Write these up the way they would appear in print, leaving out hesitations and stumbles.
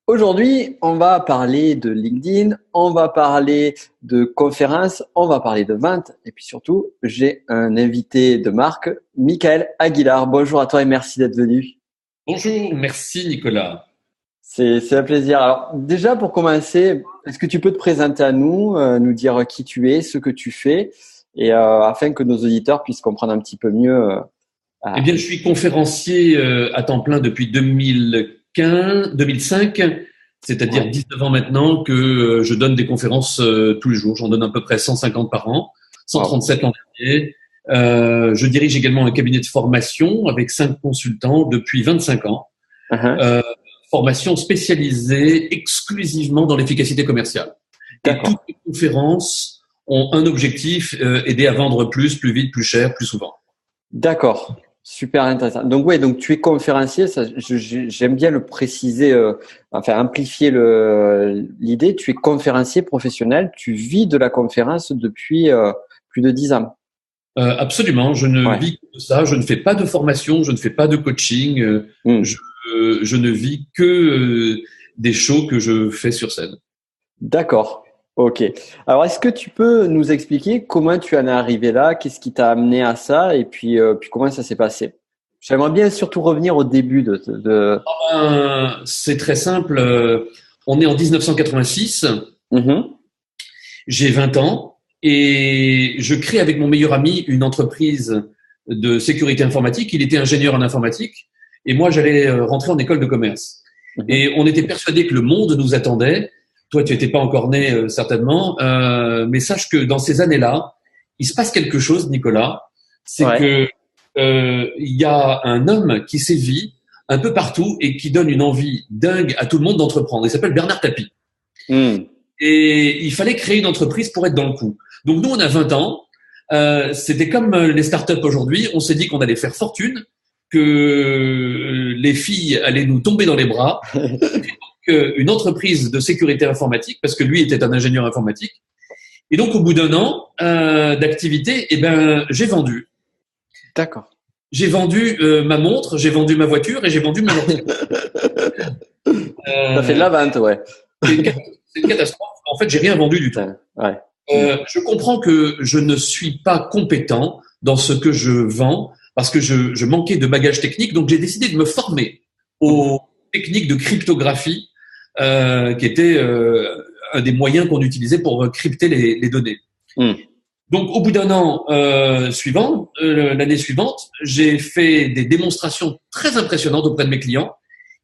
Aujourd'hui, on va parler de LinkedIn, on va parler de conférences, on va parler de vente et puis surtout, j'ai un invité de marque, Michael Aguilar. Bonjour à toi et merci d'être venu. Bonjour, merci Nicolas. C'est un plaisir. Alors déjà pour commencer, est-ce que tu peux te présenter à nous, nous dire qui tu es, ce que tu fais et afin que nos auditeurs puissent comprendre un petit peu mieux. Eh bien, je suis conférencier à temps plein depuis 2005, c'est-à-dire Ouais. 19 ans maintenant que je donne des conférences tous les jours. J'en donne à peu près 150 par an, Wow. 137 l'an dernier. Je dirige également un cabinet de formation avec 5 consultants depuis 25 ans. Uh-huh. Euh, Formation spécialisée exclusivement dans l'efficacité commerciale. Et toutes D'accord. les conférences ont un objectif, aider à vendre plus vite, plus cher, plus souvent. D'accord, super intéressant. Donc ouais, donc tu es conférencier, ça, j'aime bien le préciser, enfin amplifier l'idée. Tu es conférencier professionnel, tu vis de la conférence depuis plus de 10 ans. Absolument, je ne Ouais. vis que de ça, je ne fais pas de formation, je ne fais pas de coaching, Hmm. je, je ne vis que des shows que je fais sur scène. D'accord. Ok. Alors, est-ce que tu peux nous expliquer comment tu en es arrivé là, qu'est-ce qui t'a amené à ça, et puis comment ça s'est passé? J'aimerais bien surtout revenir au début de... C'est très simple, on est en 1986, Mhm. j'ai 20 ans et je crée avec mon meilleur ami une entreprise de sécurité informatique. Il était ingénieur en informatique et moi j'allais rentrer en école de commerce. Mhm. Et on était persuadé que le monde nous attendait. Toi, tu n'étais pas encore né certainement, mais sache que dans ces années-là, il se passe quelque chose, Nicolas. C'est Ouais. que il y a un homme qui sévit un peu partout et qui donne une envie dingue à tout le monde d'entreprendre. Il s'appelle Bernard Tapie. Hmm. Et il fallait créer une entreprise pour être dans le coup. Donc nous, on a 20 ans. C'était comme les startups aujourd'hui. On s'est dit qu'on allait faire fortune, que les filles allaient nous tomber dans les bras. Une entreprise de sécurité informatique, parce que lui était un ingénieur informatique. Et donc, au bout d'un an d'activité, eh ben, j'ai vendu. D'accord. J'ai vendu ma montre, j'ai vendu ma voiture et j'ai vendu mon ordi. Ça fait de Euh, la vente, ouais. c'est une catastrophe. En fait, j'ai rien vendu du tout. Ouais. Hmm. Je comprends que je ne suis pas compétent dans ce que je vends parce que je manquais de bagages techniques. Donc, j'ai décidé de me former Mhm. aux techniques de cryptographie, qui était un des moyens qu'on utilisait pour crypter les données. Hmm. Donc, au bout d'un an l'année suivante, j'ai fait des démonstrations très impressionnantes auprès de mes clients.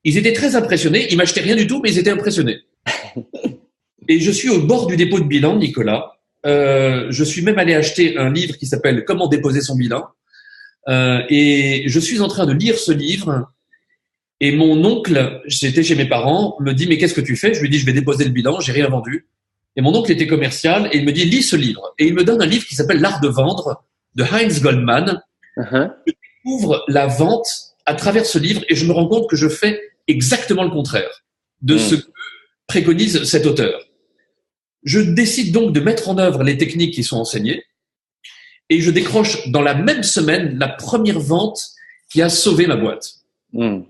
Ils étaient très impressionnés. Ils m'achetaient rien du tout, mais ils étaient impressionnés. Et je suis au bord du dépôt de bilan, Nicolas. Je suis même allé acheter un livre qui s'appelle Comment déposer son bilan. Et je suis en train de lire ce livre. Et mon oncle, j'étais chez mes parents, me dit mais qu'est-ce que tu fais? Je lui dis je vais déposer le bilan, j'ai rien vendu. Et mon oncle était commercial et il me dit lis ce livre. Et il me donne un livre qui s'appelle L'art de vendre de Heinz Goldman. Uh-huh. Je découvre la vente à travers ce livre et je me rends compte que je fais exactement le contraire de ce Hmm. que préconise cet auteur. Je décide donc de mettre en œuvre les techniques qui sont enseignées et je décroche dans la même semaine la première vente qui a sauvé ma boîte. Hmm.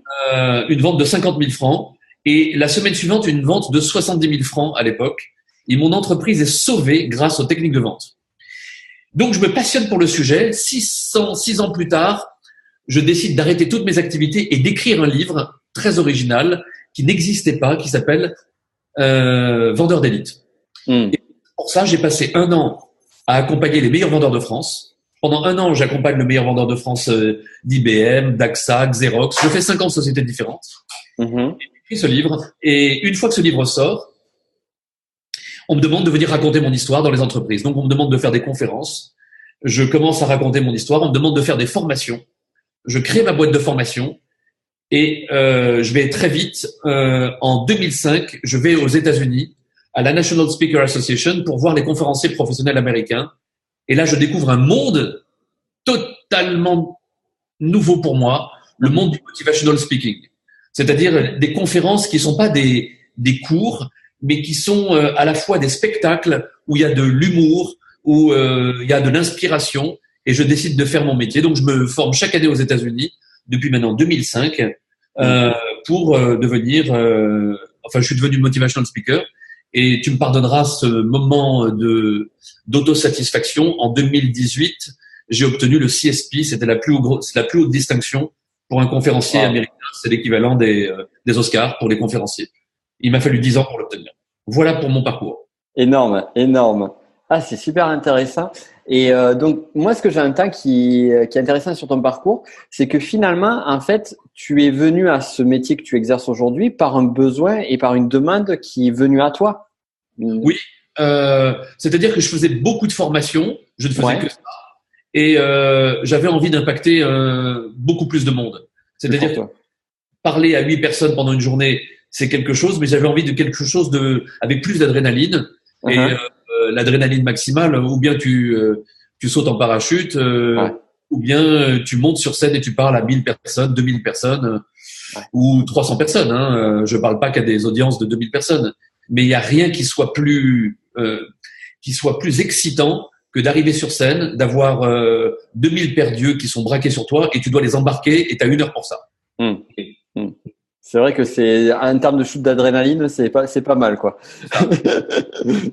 Une vente de 50 000 francs et la semaine suivante, une vente de 70 000 francs à l'époque. Et mon entreprise est sauvée grâce aux techniques de vente. Donc, je me passionne pour le sujet. 6 ans plus tard, je décide d'arrêter toutes mes activités et d'écrire un livre très original qui n'existait pas, qui s'appelle Vendeur d'élite. Hmm. Et pour ça, j'ai passé un an à accompagner les meilleurs vendeurs de France. Pendant un an, j'accompagne le meilleur vendeur de France d'IBM, d'AXA, Xerox. Je fais 50 sociétés différentes. Mhm. J'écris ce livre. Et une fois que ce livre sort, on me demande de venir raconter mon histoire dans les entreprises. Donc, on me demande de faire des conférences. Je commence à raconter mon histoire. On me demande de faire des formations. Je crée ma boîte de formation. Et je vais très vite. En 2005, je vais aux États-Unis, à la National Speaker Association, pour voir les conférenciers professionnels américains. Et là, je découvre un monde totalement nouveau pour moi, le Mhm. monde du motivational speaking. C'est-à-dire des conférences qui ne sont pas des cours, mais qui sont à la fois des spectacles où il y a de l'humour, où il y a de l'inspiration. Et je décide de faire mon métier. Donc, je me forme chaque année aux États-Unis depuis maintenant 2005 Hmm. pour devenir enfin, je suis devenu motivational speaker. Et tu me pardonneras ce moment d'autosatisfaction. En 2018, j'ai obtenu le CSP. C'était c'est la plus haute distinction pour un conférencier américain. C'est l'équivalent des Oscars pour les conférenciers. Il m'a fallu 10 ans pour l'obtenir. Voilà pour mon parcours. Énorme, énorme. Ah, c'est super intéressant. Et donc, moi, ce que j'entends qui est intéressant sur ton parcours, c'est que finalement, en fait, tu es venu à ce métier que tu exerces aujourd'hui par un besoin et par une demande qui est venue à toi. Oui, c'est-à-dire que je faisais beaucoup de formations, je ne faisais que ça, et j'avais envie d'impacter beaucoup plus de monde. C'est-à-dire que parler à 8 personnes pendant une journée, c'est quelque chose, mais j'avais envie de quelque chose avec plus d'adrénaline. Et l'adrénaline maximale, ou bien tu sautes en parachute, ou bien tu montes sur scène et tu parles à 1000 personnes, 2000 personnes, ou 300 personnes. Hein. Je parle pas qu'à des audiences de 2000 personnes. Mais il n'y a rien qui soit plus excitant que d'arriver sur scène, d'avoir 2000 paires d'yeux qui sont braqués sur toi et tu dois les embarquer et tu as 1 heure pour ça. C'est vrai que c'est, en termes de shoot d'adrénaline, c'est pas mal, quoi.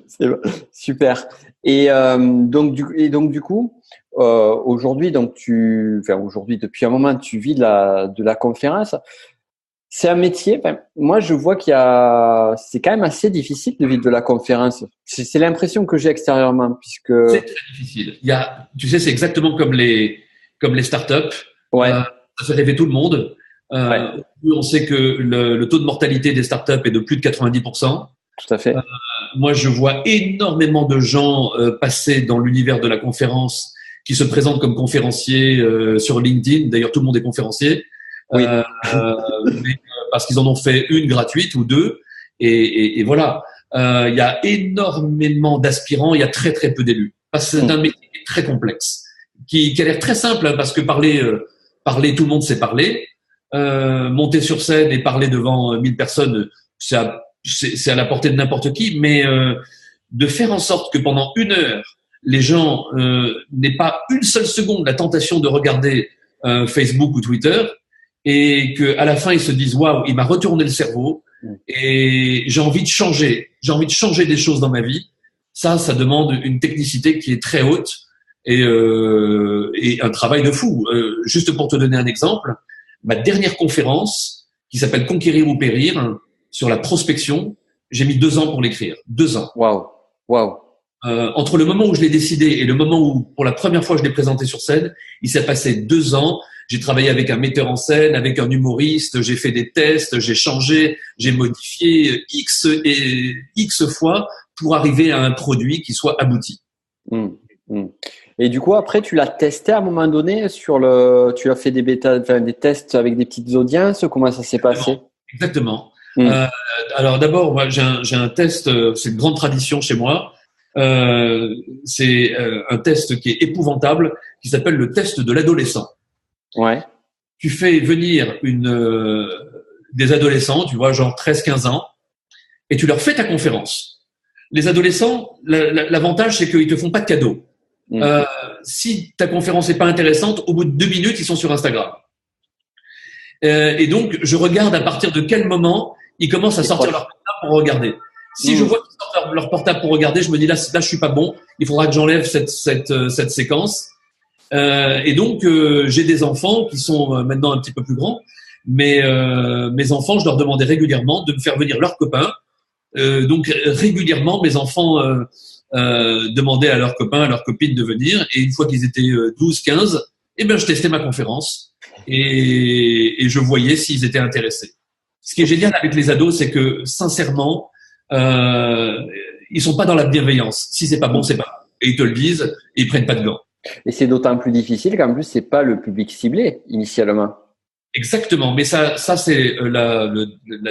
C'est super. Et donc du coup, aujourd'hui, depuis un moment, tu vis de la conférence. C'est un métier. Moi, je vois c'est quand même assez difficile de vivre de la conférence. C'est l'impression que j'ai extérieurement, puisque c'est très difficile. Tu sais, c'est exactement comme les startups. Ça fait rêver tout le monde. On sait que le taux de mortalité des startups est de plus de 90%. Tout à fait. Moi, je vois énormément de gens passer dans l'univers de la conférence qui se présentent comme conférenciers sur LinkedIn. D'ailleurs, tout le monde est conférencier. Oui. Parce qu'ils en ont fait une gratuite ou 2. Et voilà. Il y a énormément d'aspirants. Il y a très, très peu d'élus. Parce que c'est un métier très complexe qui a l'air très simple, hein, parce que parler, tout le monde sait parler. Monter sur scène et parler devant 1000 personnes, c'est à la portée de n'importe qui, mais de faire en sorte que pendant 1 heure, les gens n'aient pas une seule seconde la tentation de regarder Facebook ou Twitter, et qu'à la fin ils se disent waouh, il m'a retourné le cerveau et j'ai envie de changer des choses dans ma vie. Ça demande une technicité qui est très haute et un travail de fou. Juste pour te donner un exemple, ma dernière conférence, qui s'appelle Conquérir ou périr, sur la prospection, j'ai mis 2 ans pour l'écrire. 2 ans. Waouh. Entre le moment où je l'ai décidé et le moment où, pour la première fois, je l'ai présenté sur scène, il s'est passé 2 ans. J'ai travaillé avec un metteur en scène, avec un humoriste, j'ai fait des tests, j'ai changé, j'ai modifié X fois pour arriver à un produit qui soit abouti. Et du coup, après, tu l'as testé à un moment donné tu as fait des tests avec des petites audiences. Comment ça s'est passé? Exactement. Alors d'abord, moi, j'ai un test. C'est une grande tradition chez moi. C'est un test qui est épouvantable, qui s'appelle le test de l'adolescent. Ouais. Tu fais venir des adolescents, tu vois, genre 13-15 ans, et tu leur fais ta conférence. Les adolescents, l'avantage, c'est qu'ils te font pas de cadeaux. Si ta conférence est pas intéressante, au bout de 2 minutes, ils sont sur Instagram. Et donc, je regarde à partir de quel moment ils commencent à sortir leur portable pour regarder. Si je vois qu'ils sortent leur portable pour regarder, je me dis là, je suis pas bon. Il faudra que j'enlève cette séquence. Et donc, j'ai des enfants qui sont maintenant un petit peu plus grands, mais mes enfants, je leur demandais régulièrement de me faire venir leurs copains. Donc, régulièrement, mes enfants demandaient à leurs copains, à leurs copines de venir. Et une fois qu'ils étaient 12-15, je testais ma conférence et je voyais s'ils étaient intéressés. Ce qui est génial avec les ados, c'est que, sincèrement, ils sont pas dans la bienveillance. Si c'est pas bon, c'est pas grave. Et ils te le disent et ils prennent pas de gants. Et c'est d'autant plus difficile qu'en plus, c'est pas le public ciblé initialement. Exactement. Mais ça c'est la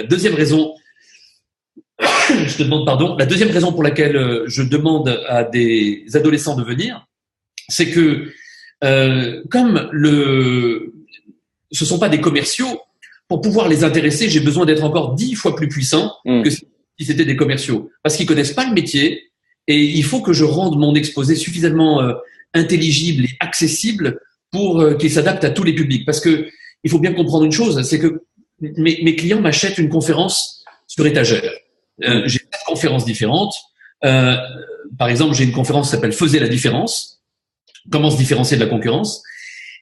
deuxième raison. Je te demande pardon. La deuxième raison pour laquelle je demande à des adolescents de venir, c'est que comme ce sont pas des commerciaux, pour pouvoir les intéresser, j'ai besoin d'être encore 10 fois plus puissant que si c'était des commerciaux, parce qu'ils connaissent pas le métier et il faut que je rende mon exposé suffisamment intelligible et accessible pour qu'il s'adapte à tous les publics. Parce que il faut bien comprendre une chose, c'est que mes clients m'achètent une conférence sur étagère. J'ai 4 conférences différentes. Par exemple, j'ai une conférence qui s'appelle Faisez la différence. Comment se différencier de la concurrence.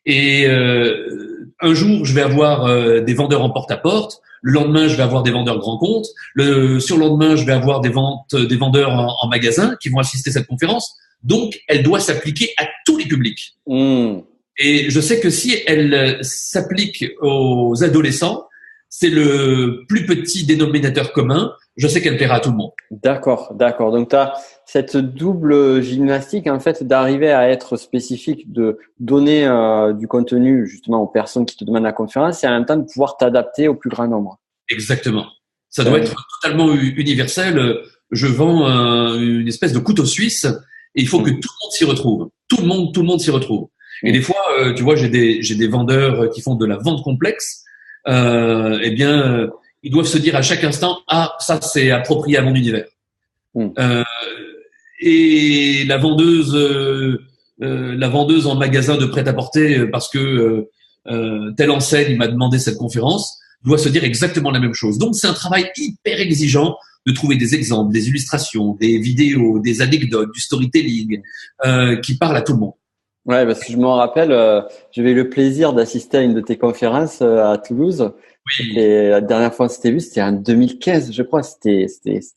Et un jour, je vais avoir des vendeurs en porte-à-porte. Le lendemain, je vais avoir des vendeurs grands comptes. Le surlendemain, je vais avoir des vendeurs en magasin qui vont assister à cette conférence. Donc, elle doit s'appliquer à tous les publics. Et je sais que si elle s'applique aux adolescents, c'est le plus petit dénominateur commun. Je sais qu'elle plaira à tout le monde. D'accord. Donc, tu as cette double gymnastique, en fait, d'arriver à être spécifique, de donner du contenu justement aux personnes qui te demandent la conférence et en même temps de pouvoir t'adapter au plus grand nombre. Exactement. Ça doit être totalement universel. Je vends une espèce de couteau suisse et il faut que tout le monde s'y retrouve. Tout le monde s'y retrouve. Et des fois, tu vois, j'ai des vendeurs qui font de la vente complexe. Ils doivent se dire à chaque instant, ça c'est approprié à mon univers. Et la vendeuse en magasin de prêt-à-porter, parce que telle enseigne m'a demandé cette conférence, doit se dire exactement la même chose. Donc c'est un travail hyper exigeant de trouver des exemples, des illustrations, des vidéos, des anecdotes, du storytelling qui parlent à tout le monde. Ouais, parce que je me rappelle, j'avais eu le plaisir d'assister à une de tes conférences à Toulouse. Oui. Et la dernière fois qu'on s'était vu, c'était en 2015, je crois. C'était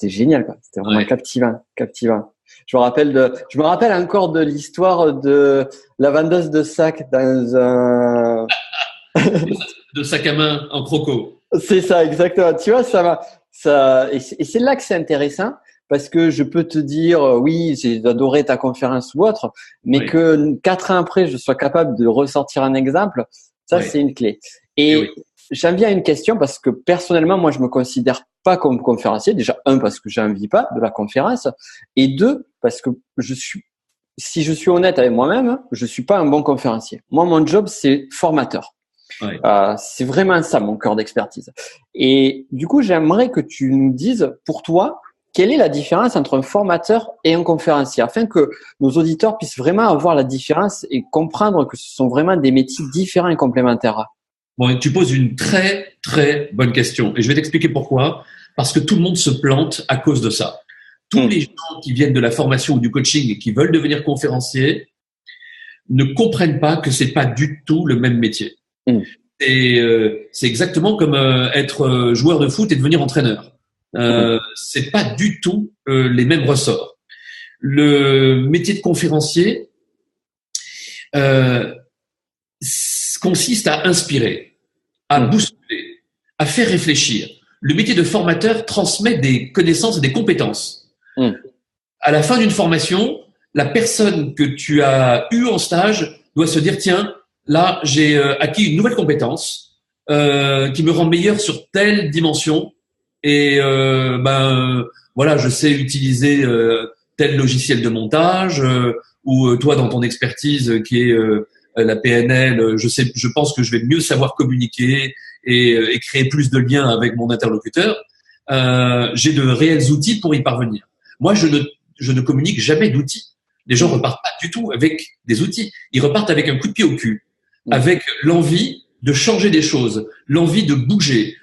génial, quoi. C'était vraiment captivant. Je me rappelle encore de l'histoire de la vendeuse de sacs dans un de sac à main en croco. C'est ça, exactement. Tu vois, et c'est là que c'est intéressant. Parce que je peux te dire, oui, j'ai adoré ta conférence ou autre, mais que 4 ans après, je sois capable de ressortir un exemple, ça, c'est une clé. Et j'en viens à une question parce que personnellement, moi, je me considère pas comme conférencier. Déjà, parce que j'en vis pas de la conférence. Et 2, parce que si je suis honnête avec moi-même, je suis pas un bon conférencier. Moi, mon job, c'est formateur. C'est vraiment ça, mon cœur d'expertise. Et du coup, j'aimerais que tu nous dises, pour toi, quelle est la différence entre un formateur et un conférencier, afin que nos auditeurs puissent vraiment avoir la différence et comprendre que ce sont vraiment des métiers différents et complémentaires. Bon, tu poses une très, très bonne question. Et je vais t'expliquer pourquoi. Parce que tout le monde se plante à cause de ça. Tous les gens qui viennent de la formation ou du coaching et qui veulent devenir conférenciers ne comprennent pas que c'est pas du tout le même métier. Et c'est exactement comme être joueur de foot et devenir entraîneur. C'est pas du tout les mêmes ressorts. Le métier de conférencier consiste à inspirer, à bousculer, à faire réfléchir. Le métier de formateur transmet des connaissances et des compétences. À la fin d'une formation, la personne que tu as eue en stage doit se dire, tiens, là, j'ai acquis une nouvelle compétence qui me rend meilleur sur telle dimension. Et voilà, je sais utiliser tel logiciel de montage ou toi dans ton expertise qui est la PNL, je pense que je vais mieux savoir communiquer et créer plus de liens avec mon interlocuteur. J'ai de réels outils pour y parvenir. Moi, je ne communique jamais d'outils. Les gens repartent pas du tout avec des outils. Ils repartent avec un coup de pied au cul, avec l'envie de changer des choses, l'envie de bouger.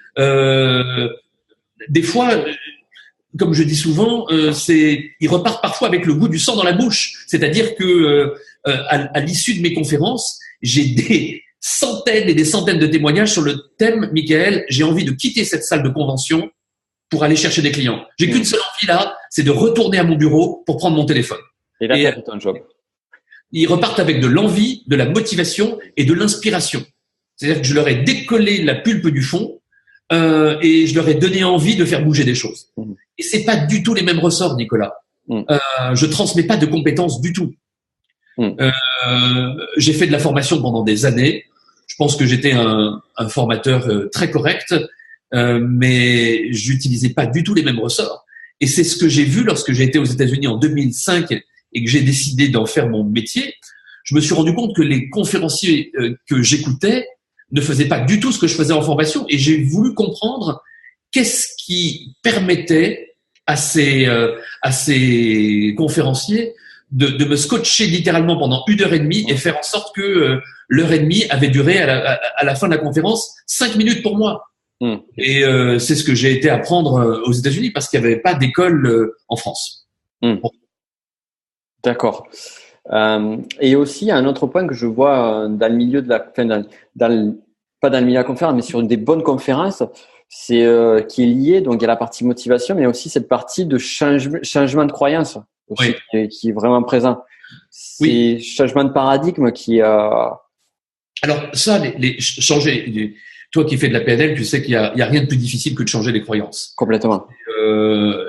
Des fois, comme je dis souvent, ils repartent parfois avec le goût du sang dans la bouche. C'est-à-dire que à l'issue de mes conférences, j'ai des centaines et des centaines de témoignages sur le thème, Michael, j'ai envie de quitter cette salle de convention pour aller chercher des clients. J'ai qu'une seule envie là, c'est de retourner à mon bureau pour prendre mon téléphone. Et là, tu as fait ton job. Ils repartent avec de l'envie, de la motivation et de l'inspiration. C'est-à-dire que je leur ai décollé la pulpe du fond et je leur ai donné envie de faire bouger des choses. Et c'est pas du tout les mêmes ressorts, Nicolas. Je transmets pas de compétences du tout. J'ai fait de la formation pendant des années. Je pense que j'étais un formateur très correct, mais j'utilisais pas du tout les mêmes ressorts. Et c'est ce que j'ai vu lorsque j'ai été aux États-Unis en 2005 et que j'ai décidé d'en faire mon métier. Je me suis rendu compte que les conférenciers que j'écoutais ne faisaient pas du tout ce que je faisais en formation, et j'ai voulu comprendre qu'est-ce qui permettait à ces conférenciers de me scotcher littéralement pendant 1h30 et faire en sorte que l'heure et demie avait duré à la fin de la conférence 5 minutes pour moi. Et c'est ce que j'ai été apprendre aux États-Unis parce qu'il n'y avait pas d'école en France. Bon. D'accord. Et aussi, il y a un autre point que je vois dans le milieu de la, enfin, pas dans le milieu de la conférence, mais sur des bonnes conférences, c'est qui est lié. Donc, il y a la partie motivation, mais aussi cette partie de changement de croyance aussi qui est vraiment présent. C'est changement de paradigme qui a. Alors ça, changer. Toi qui fais de la PNL, tu sais qu'il y a rien de plus difficile que de changer les croyances. Complètement.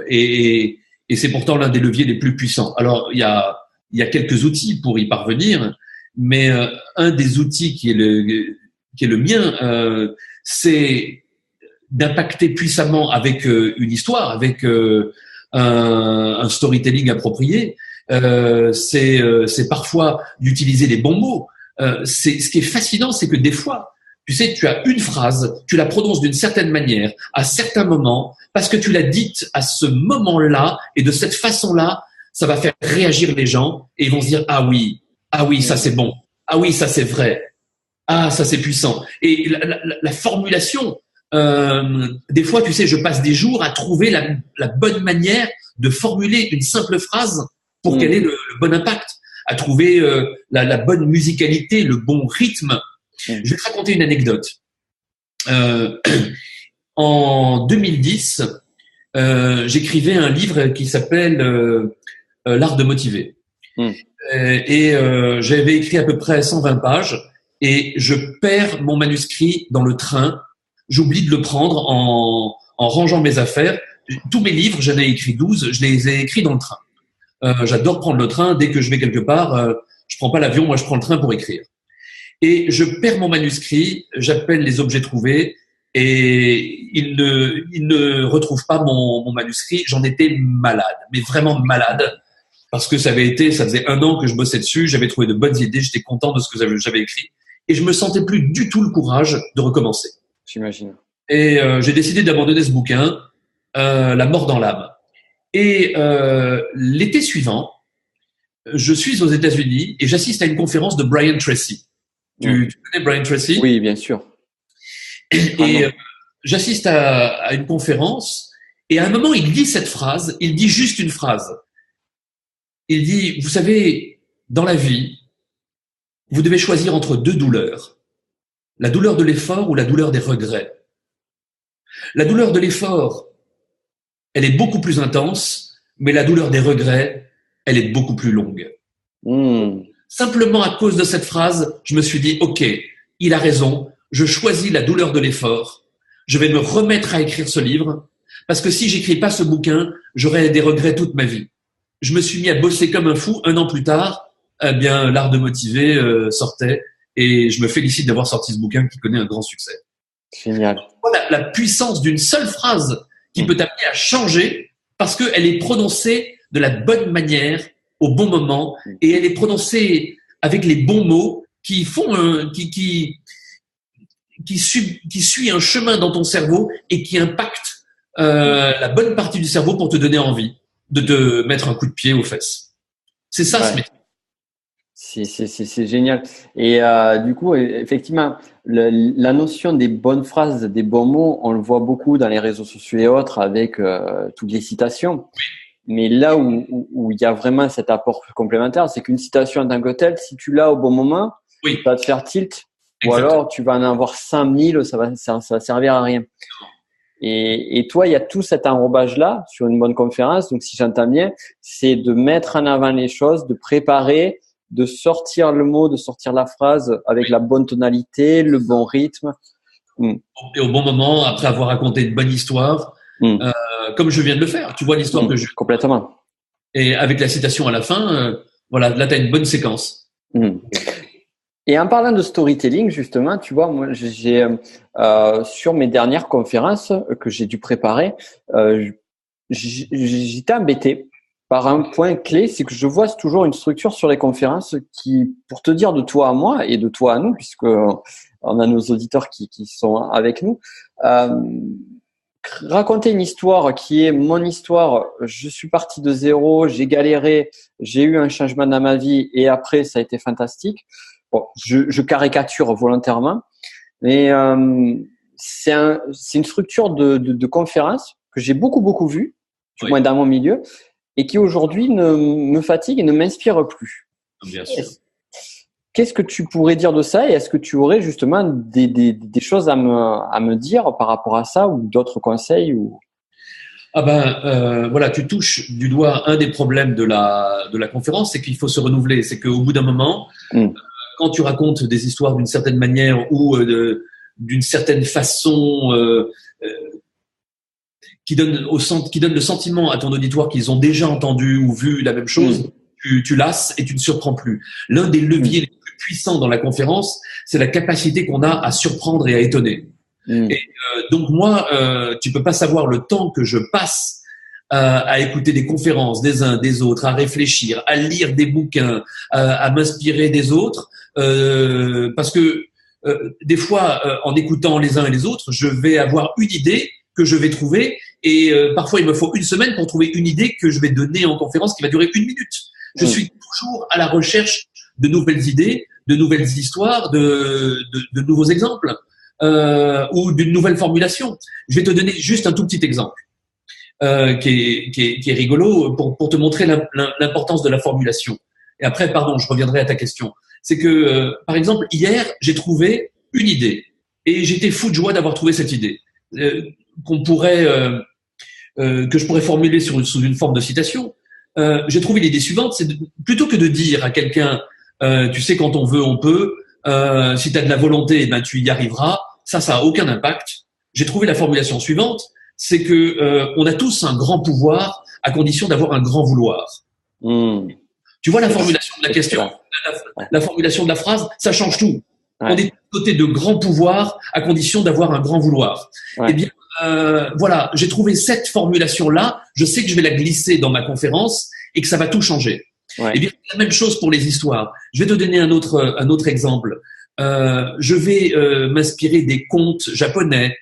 Et c'est pourtant l'un des leviers les plus puissants. Alors il y a quelques outils pour y parvenir, mais un des outils qui est le mien, c'est d'impacter puissamment avec une histoire, avec un storytelling approprié. C'est parfois d'utiliser les bons mots. Ce qui est fascinant, c'est que des fois, tu sais, tu as une phrase, tu la prononces d'une certaine manière, à certains moments, parce que tu l'as dite à ce moment-là, et de cette façon-là, ça va faire réagir les gens, et ils vont se dire, ah oui, ça c'est bon, ah oui, ça c'est vrai, ah ça c'est puissant. Et la formulation, des fois, tu sais, je passe des jours à trouver la bonne manière de formuler une simple phrase pour qu'elle ait le bon impact, à trouver la bonne musicalité, le bon rythme. Je vais te raconter une anecdote. En 2010, j'écrivais un livre qui s'appelle L'art de motiver. J'avais écrit à peu près 120 pages et je perds mon manuscrit dans le train. J'oublie de le prendre en rangeant mes affaires. Tous mes livres, j'en ai écrit 12, je les ai écrits dans le train. J'adore prendre le train. Dès que je vais quelque part, je prends pas l'avion, moi je prends le train pour écrire. Et je perds mon manuscrit, j'appelle les objets trouvés et ils ne retrouvent pas mon manuscrit. J'en étais malade, mais vraiment malade, parce que ça faisait 1 an que je bossais dessus, j'avais trouvé de bonnes idées, j'étais content de ce que j'avais écrit et je me sentais plus du tout le courage de recommencer. J'imagine. Et j'ai décidé d'abandonner ce bouquin, La mort dans l'âme. Et l'été suivant, je suis aux États-Unis et j'assiste à une conférence de Brian Tracy. Tu connais Brian Tracy? Oui, bien sûr. Et j'assiste à une conférence et à un moment, il dit cette phrase, il dit juste une phrase. Il dit, vous savez, dans la vie, vous devez choisir entre 2 douleurs. La douleur de l'effort ou la douleur des regrets. La douleur de l'effort, elle est beaucoup plus intense, mais la douleur des regrets, elle est beaucoup plus longue. Simplement à cause de cette phrase, je me suis dit, ok, il a raison, je choisis la douleur de l'effort, je vais me remettre à écrire ce livre, parce que si j'écris pas ce bouquin, j'aurai des regrets toute ma vie. Je me suis mis à bosser comme un fou. 1 an plus tard, eh bien, l'art de motiver sortait, et je me félicite d'avoir sorti ce bouquin qui connaît un grand succès. Génial. La puissance d'une seule phrase qui peut t'amener à changer parce qu'elle est prononcée de la bonne manière, au bon moment, et elle est prononcée avec les bons mots qui font qui suit un chemin dans ton cerveau et qui impacte la bonne partie du cerveau pour te donner envie de te mettre un coup de pied aux fesses. C'est ça, ce métier. C'est génial. Et du coup, effectivement, la notion des bonnes phrases, des bons mots, on le voit beaucoup dans les réseaux sociaux et autres avec toutes les citations. Mais là où il y a vraiment cet apport complémentaire, c'est qu'une citation en tant que telle, si tu l'as au bon moment, ça va te faire tilt. Exactement. Ou alors tu vas en avoir 5000, ça va servir à rien. Et toi, il y a tout cet enrobage-là sur une bonne conférence. Donc, si j'entends bien, c'est de mettre en avant les choses, de préparer, de sortir le mot, de sortir la phrase avec la bonne tonalité, le bon rythme. Et au bon moment, après avoir raconté une bonne histoire, comme je viens de le faire. Tu vois l'histoire que je... Complètement. Et avec la citation à la fin, voilà, là, tu as une bonne séquence. Et en parlant de storytelling, justement, tu vois, moi, j'ai sur mes dernières conférences que j'ai dû préparer, j'étais embêté par un point clé, c'est que je vois toujours une structure sur les conférences qui, pour te dire de toi à moi et de toi à nous, puisque on a nos auditeurs qui sont avec nous, raconter une histoire qui est mon histoire. Je suis parti de zéro, j'ai galéré, j'ai eu un changement dans ma vie et après ça a été fantastique. Bon, je caricature volontairement, mais c'est une structure de conférence que j'ai beaucoup vue, du moins dans mon milieu, et qui aujourd'hui me fatigue et ne m'inspire plus. Bien sûr. Qu'est-ce que tu pourrais dire de ça et est-ce que tu aurais justement des choses à me dire par rapport à ça ou d'autres conseils ou... Voilà, tu touches du doigt un des problèmes de la conférence, c'est qu'il faut se renouveler. C'est qu'au bout d'un moment, quand tu racontes des histoires d'une certaine manière ou d'une certaine façon qui donne le sentiment à ton auditoire qu'ils ont déjà entendu ou vu la même chose, tu lasses et tu ne surprends plus. L'un des leviers les plus puissants dans la conférence, c'est la capacité qu'on a à surprendre et à étonner. Et donc moi, tu peux pas savoir le temps que je passe à écouter des conférences des uns, des autres, à réfléchir, à lire des bouquins, à m'inspirer des autres, parce que des fois, en écoutant les uns et les autres, je vais avoir une idée que je vais trouver et parfois il me faut une semaine pour trouver une idée que je vais donner en conférence qui va durer 1 minute. Je suis toujours à la recherche de nouvelles idées, de nouvelles histoires, de nouveaux exemples. Ou d'une nouvelle formulation. Je vais te donner juste un tout petit exemple qui est rigolo pour te montrer l'importance de la formulation. Et après, pardon, je reviendrai à ta question. C'est que, par exemple, hier, j'ai trouvé une idée et j'étais fou de joie d'avoir trouvé cette idée que je pourrais formuler sous une forme de citation. J'ai trouvé l'idée suivante, c'est plutôt que de dire à quelqu'un, tu sais, quand on veut, on peut. Si tu as de la volonté, ben tu y arriveras. Ça a aucun impact. J'ai trouvé la formulation suivante, c'est que on a tous un grand pouvoir à condition d'avoir un grand vouloir. Tu vois la formulation de la question, la formulation de la phrase, ça change tout. On est doté de grands pouvoirs à condition d'avoir un grand vouloir. Eh bien, voilà, j'ai trouvé cette formulation-là. Je sais que je vais la glisser dans ma conférence et que ça va tout changer. Eh bien, la même chose pour les histoires. Je vais te donner un autre exemple. Je vais m'inspirer des contes japonais.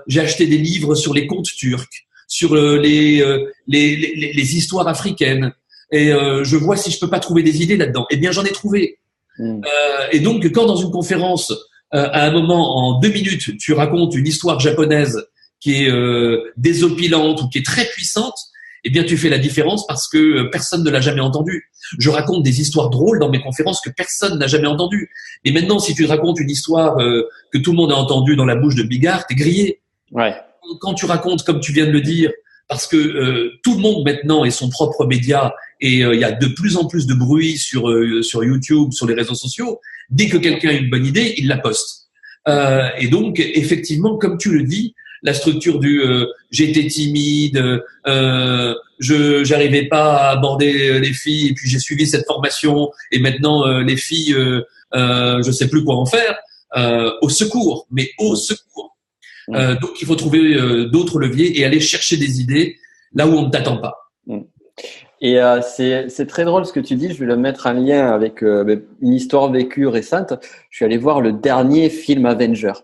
J'ai acheté des livres sur les contes turcs, sur les histoires africaines. Et je vois si je peux pas trouver des idées là-dedans. Eh bien, j'en ai trouvé. Et donc, quand dans une conférence, à un moment, en 2 minutes, tu racontes une histoire japonaise qui est désopilante ou qui est très puissante, eh bien, tu fais la différence parce que personne ne l'a jamais entendu. Je raconte des histoires drôles dans mes conférences que personne n'a jamais entendues. Et maintenant, si tu racontes une histoire que tout le monde a entendue dans la bouche de Bigard, t'es grillé. Quand tu racontes, comme tu viens de le dire, parce que tout le monde maintenant est son propre média et il y a de plus en plus de bruit sur YouTube, sur les réseaux sociaux. Dès que quelqu'un a une bonne idée, il la poste. Et donc, effectivement, comme tu le dis, la structure du j'étais timide, j'arrivais pas à aborder les filles, et puis j'ai suivi cette formation, et maintenant les filles, je sais plus quoi en faire. Au secours, mais au secours. Donc il faut trouver d'autres leviers et aller chercher des idées là où on ne t'attend pas. Et c'est très drôle ce que tu dis. Je vais le mettre en lien avec une histoire vécue récente. Je suis allé voir le dernier film Avenger.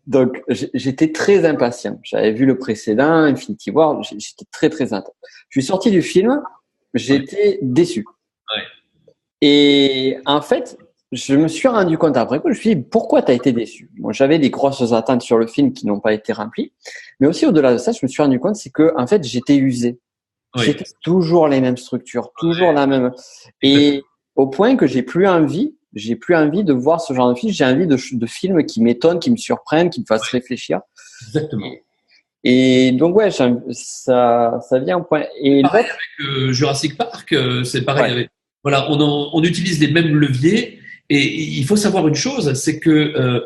Donc j'étais très impatient. J'avais vu le précédent, Infinity War. J'étais très impatient. Je suis sorti du film. J'étais déçu. Et en fait, je me suis rendu compte après que je me suis dit pourquoi tu as été déçu. Moi, j'avais des grosses attentes sur le film qui n'ont pas été remplies. Mais aussi au-delà de ça, je me suis rendu compte c'est que en fait j'étais usé. C'était toujours les mêmes structures, toujours la même. Et au point que j'ai plus envie de voir ce genre de film. J'ai envie de films qui m'étonnent, qui me surprennent, qui me fassent réfléchir. Exactement. Et donc ça vient au point. Et pareil avec Jurassic Park, c'est pareil. Avec, voilà, on utilise les mêmes leviers. Et il faut savoir une chose, c'est que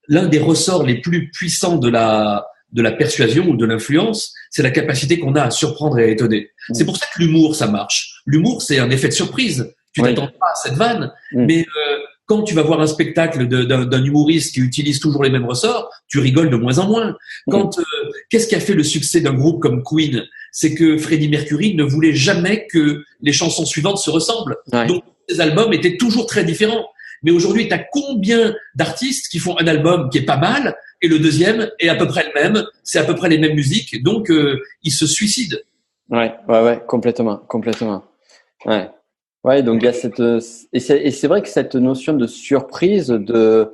l'un des ressorts les plus puissants de la persuasion ou de l'influence, c'est la capacité qu'on a à surprendre et à étonner. C'est pour ça que l'humour, ça marche. L'humour, c'est un effet de surprise. Tu t'attends pas à cette vanne, mais quand tu vas voir un spectacle d'un humoriste qui utilise toujours les mêmes ressorts, tu rigoles de moins en moins. Qu'est-ce qui a fait le succès d'un groupe comme Queen? C'est que Freddie Mercury ne voulait jamais que les chansons suivantes se ressemblent. Donc, les albums étaient toujours très différents. Mais aujourd'hui, tu as combien d'artistes qui font un album qui est pas mal et le deuxième est à peu près le même, c'est à peu près les mêmes musiques, donc ils se suicident. Ouais, complètement. Ouais, donc il y a cette et c'est vrai que cette notion de surprise, de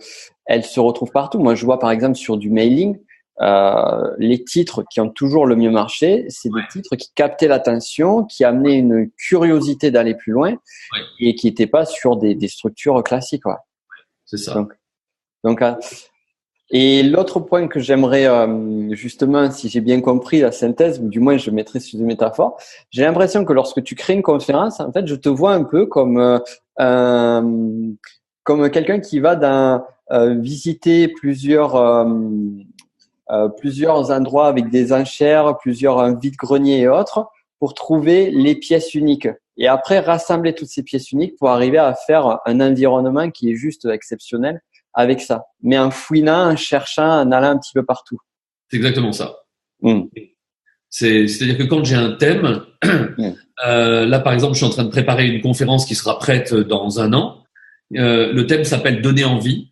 elle se retrouve partout. Moi, je vois par exemple sur du mailing, les titres qui ont toujours le mieux marché, c'est des titres qui captaient l'attention, qui amenaient une curiosité d'aller plus loin et qui n'étaient pas sur des structures classiques. Ouais. C'est ça. Donc, et l'autre point que j'aimerais justement, si j'ai bien compris la synthèse, ou du moins je mettrai sur une métaphore, j'ai l'impression que lorsque tu crées une conférence, en fait, je te vois un peu comme quelqu'un qui va visiter plusieurs endroits avec des enchères, plusieurs vide-greniers et autres, pour trouver les pièces uniques. Et après, rassembler toutes ces pièces uniques pour arriver à faire un environnement qui est juste exceptionnel avec ça. Mais en fouinant, en cherchant, en allant un petit peu partout. C'est exactement ça. C'est-à-dire que quand j'ai un thème, là, par exemple, je suis en train de préparer une conférence qui sera prête dans 1 an. Le thème s'appelle « Donner envie ».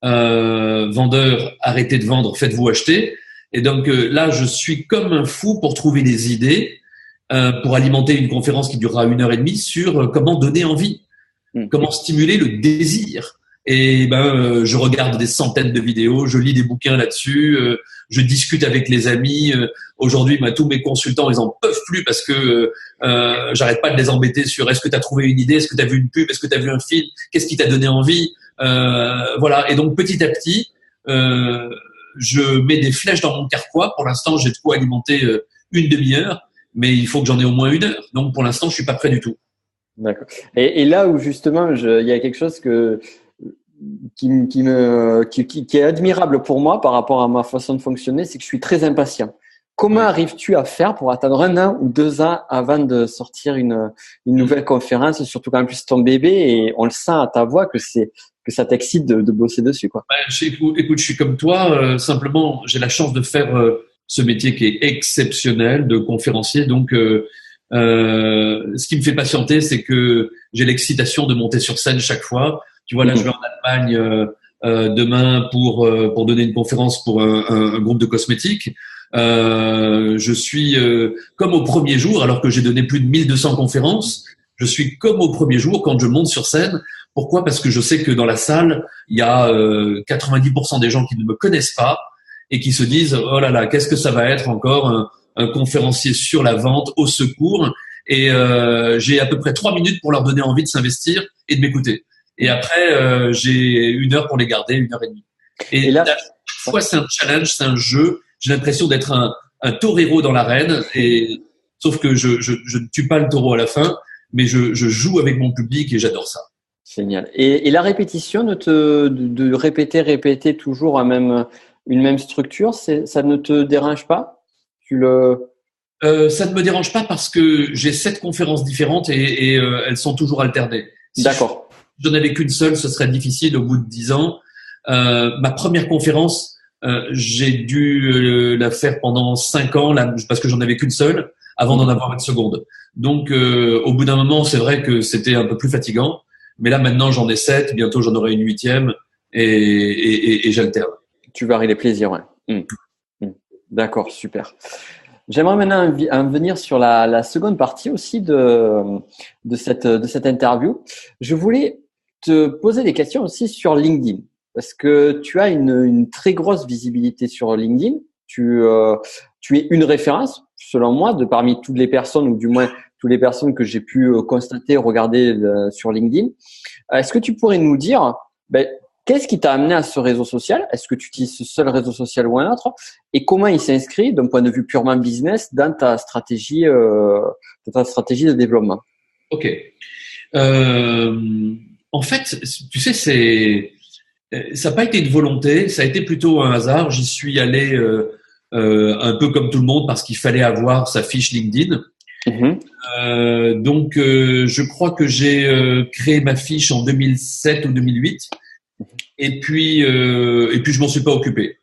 Vendeurs, arrêtez de vendre, faites-vous acheter. Et donc là, je suis comme un fou pour trouver des idées pour alimenter une conférence qui durera 1h30 sur comment donner envie, comment stimuler le désir. Et je regarde des centaines de vidéos, je lis des bouquins là-dessus, je discute avec les amis. Aujourd'hui, tous mes consultants, ils en peuvent plus parce que j'arrête pas de les embêter sur est-ce que tu as trouvé une idée, est-ce que tu as vu une pub, est-ce que tu as vu un film, qu'est-ce qui t'a donné envie. Voilà. Et donc petit à petit, je mets des flèches dans mon carquois. Pour l'instant, j'ai de quoi alimenter une demi-heure, mais il faut que j'en ai au moins 1 heure. Donc pour l'instant, je suis pas prêt du tout. D'accord. Et là où justement, il y a quelque chose qui est admirable pour moi par rapport à ma façon de fonctionner, c'est que je suis très impatient. Comment arrives-tu à faire pour attendre 1 an ou 2 ans avant de sortir une nouvelle conférence, surtout quand en plus ton bébé, et on le sent à ta voix que ça t'excite de bosser dessus, quoi. Écoute, je suis comme toi. Simplement, j'ai la chance de faire ce métier qui est exceptionnel de conférencier. Donc, ce qui me fait patienter, c'est que j'ai l'excitation de monter sur scène chaque fois. Tu vois, là, je vais en Allemagne demain pour donner une conférence pour un groupe de cosmétiques. Je suis comme au premier jour, alors que j'ai donné plus de 1200 conférences. Je suis comme au premier jour quand je monte sur scène. Pourquoi ? Parce que je sais que dans la salle, il y a 90% des gens qui ne me connaissent pas et qui se disent « Oh là là, qu'est-ce que ça va être encore un conférencier sur la vente, au secours ?» Et j'ai à peu près 3 minutes pour leur donner envie de s'investir et de m'écouter. Et après, j'ai 1 heure pour les garder, 1h30. Et là, chaque fois, c'est un challenge, c'est un jeu. J'ai l'impression d'être un torero dans l'arène, sauf que je ne tue pas le taureau à la fin, mais je joue avec mon public et j'adore ça. Génial. Et la répétition, de répéter toujours une même structure, ça ne te dérange pas ? Ça ne me dérange pas parce que j'ai 7 conférences différentes et elles sont toujours alternées. D'accord. Si j'en avais qu'une seule, ce serait difficile au bout de 10 ans. Ma première conférence, j'ai dû la faire pendant 5 ans là, parce que j'en avais qu'une seule avant d'en avoir une seconde. Donc, au bout d'un moment, c'est vrai que c'était un peu plus fatigant. Mais là, maintenant, j'en ai 7. Bientôt, j'en aurai une 8e et j'alterne. Tu varies les plaisirs, ouais. D'accord, super. J'aimerais maintenant en venir sur la seconde partie aussi de cette interview. Je voulais te poser des questions aussi sur LinkedIn parce que tu as une très grosse visibilité sur LinkedIn. Tu es une référence, selon moi, de parmi toutes les personnes ou du moins toutes les personnes que j'ai pu constater, regarder sur LinkedIn. Est-ce que tu pourrais nous dire qu'est-ce qui t'a amené à ce réseau social ? Est-ce que tu utilises ce seul réseau social ou un autre ? Et comment il s'inscrit d'un point de vue purement business dans ta stratégie de développement ? Ok. En fait, tu sais, ça n'a pas été une volonté, ça a été plutôt un hasard. J'y suis allé un peu comme tout le monde parce qu'il fallait avoir sa fiche LinkedIn. Donc, je crois que j'ai créé ma fiche en 2007 ou 2008. Et puis je m'en suis pas occupé.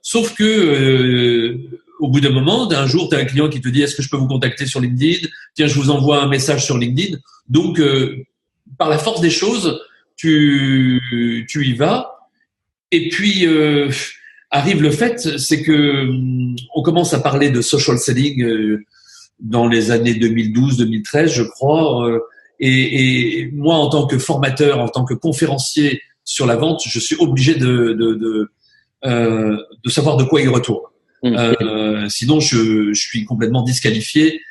Sauf que au bout d'un moment, d'un jour, tu as un client qui te dit est-ce que je peux vous contacter sur LinkedIn ? Tiens, je vous envoie un message sur LinkedIn. Donc, par la force des choses, tu y vas. Et puis arrive le fait, c'est que on commence à parler de social selling dans les années 2012-2013, je crois. Et moi, en tant que formateur, en tant que conférencier sur la vente, je suis obligé de savoir de quoi il retourne. Sinon, je suis complètement disqualifié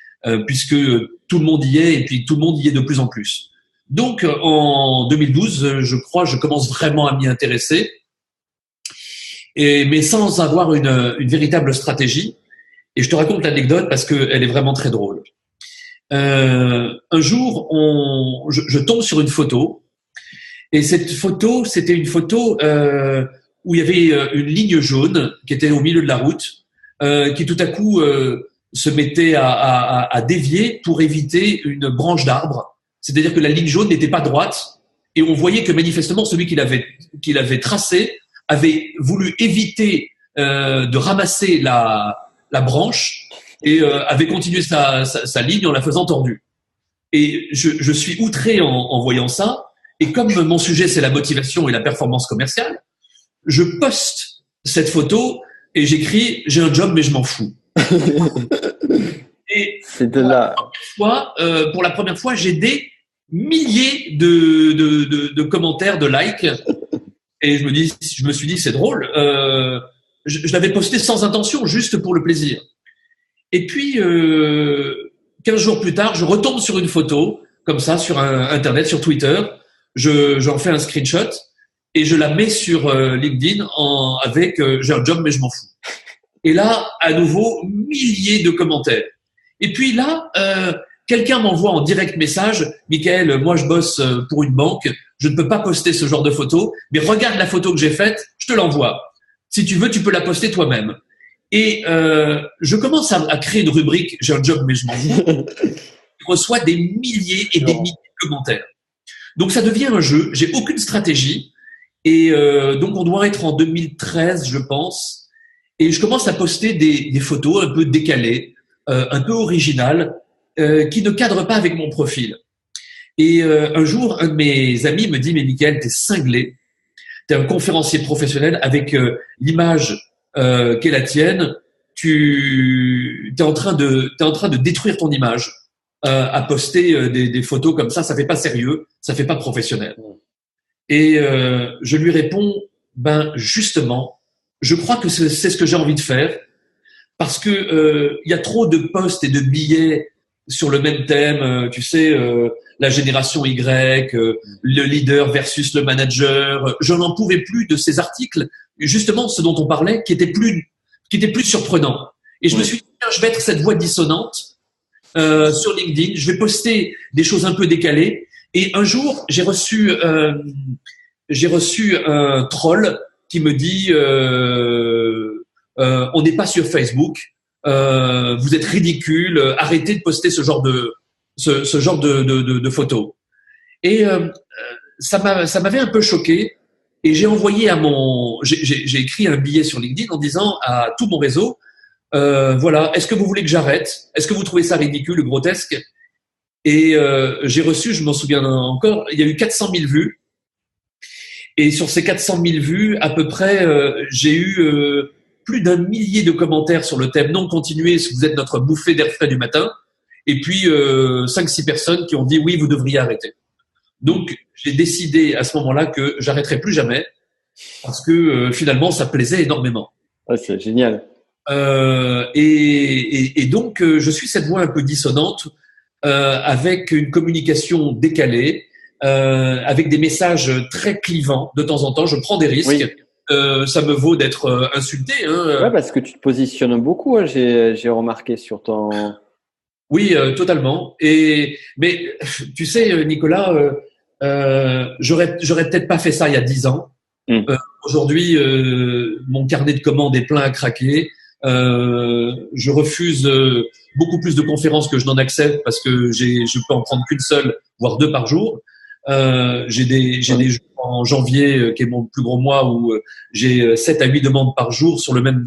puisque tout le monde y est et puis tout le monde y est de plus en plus. Donc, en 2012, je crois, je commence vraiment à m'y intéresser, mais sans avoir une véritable stratégie. Et je te raconte l'anecdote parce qu'elle est vraiment très drôle. Un jour, je tombe sur une photo, et cette photo, c'était une photo où il y avait une ligne jaune qui était au milieu de la route, qui tout à coup se mettait à dévier pour éviter une branche d'arbre. C'est-à-dire que la ligne jaune n'était pas droite, et on voyait que manifestement celui qui l'avait tracé avait voulu éviter de ramasser la branche et avait continué sa ligne en la faisant tordue. Et je suis outré en voyant ça. Et comme mon sujet, c'est la motivation et la performance commerciale, je poste cette photo et j'écris « J'ai un job, mais je m'en fous ». Et pour la première fois, j'ai des milliers de commentaires, de likes. Et je me suis dit, c'est drôle. Je l'avais posté sans intention, juste pour le plaisir. Et puis, 15 jours plus tard, je retombe sur une photo, comme ça, sur Internet, sur Twitter. J'en fais un screenshot et je la mets sur LinkedIn avec j'ai un job mais je m'en fous. Et là, à nouveau, milliers de commentaires. Et puis là, quelqu'un m'envoie en direct message, Michael, moi je bosse pour une banque, je ne peux pas poster ce genre de photo, mais regarde la photo que j'ai faite, je te l'envoie. Si tu veux, tu peux la poster toi-même. Et je commence à créer une rubrique, j'ai un job mais je m'en fous. Je reçois des milliers et des milliers de commentaires. Donc ça devient un jeu, j'ai aucune stratégie et donc on doit être en 2013 je pense et je commence à poster des photos un peu décalées, un peu originales qui ne cadrent pas avec mon profil. Et un jour un de mes amis me dit mais Michael t'es cinglé, t'es un conférencier professionnel avec l'image qu'est la tienne, t'es en train de détruire ton image. À poster des photos comme ça fait pas sérieux, ça fait pas professionnel. Et je lui réponds, ben justement, je crois que c'est ce que j'ai envie de faire parce que y a trop de posts et de billets sur le même thème, tu sais, la génération Y, le leader versus le manager. Je n'en pouvais plus de ces articles, justement, ce dont on parlait, qui étaient plus surprenants. Et je me suis dit, je vais être cette voix dissonante. Sur LinkedIn, je vais poster des choses un peu décalées. Et un jour, j'ai reçu un troll qui me dit on n'est pas sur Facebook, vous êtes ridicule, arrêtez de poster ce genre de photos. Et ça m'avait un peu choqué. Et j'ai envoyé j'ai écrit un billet sur LinkedIn en disant à tout mon réseau. Voilà, est-ce que vous voulez que j'arrête? Est-ce que vous trouvez ça ridicule, grotesque? Et j'ai reçu, je m'en souviens encore, il y a eu 400 000 vues. Et sur ces 400 000 vues, à peu près, j'ai eu plus d'un millier de commentaires sur le thème « Non, continuez, si vous êtes notre bouffée d'air frais du matin ». Et puis 5-6 personnes qui ont dit « Oui, vous devriez arrêter ». Donc, j'ai décidé à ce moment-là que j'arrêterai plus jamais parce que finalement, ça plaisait énormément. Ouais, c'est génial. Et donc, je suis cette voix un peu dissonante avec une communication décalée, avec des messages très clivants de temps en temps. Je prends des risques. Oui. Ça me vaut d'être insulté. Ouais, parce que tu te positionnes beaucoup, hein, j'ai remarqué sur ton… Oui, totalement. Mais tu sais, Nicolas, j'aurais peut-être pas fait ça il y a 10 ans. Aujourd'hui, mon carnet de commandes est plein à craquer. Je refuse beaucoup plus de conférences que je n'en accepte parce que je peux en prendre qu'une seule, voire 2 par jour. J'ai des jours en janvier qui est mon plus gros mois où j'ai 7 à 8 demandes par jour sur la même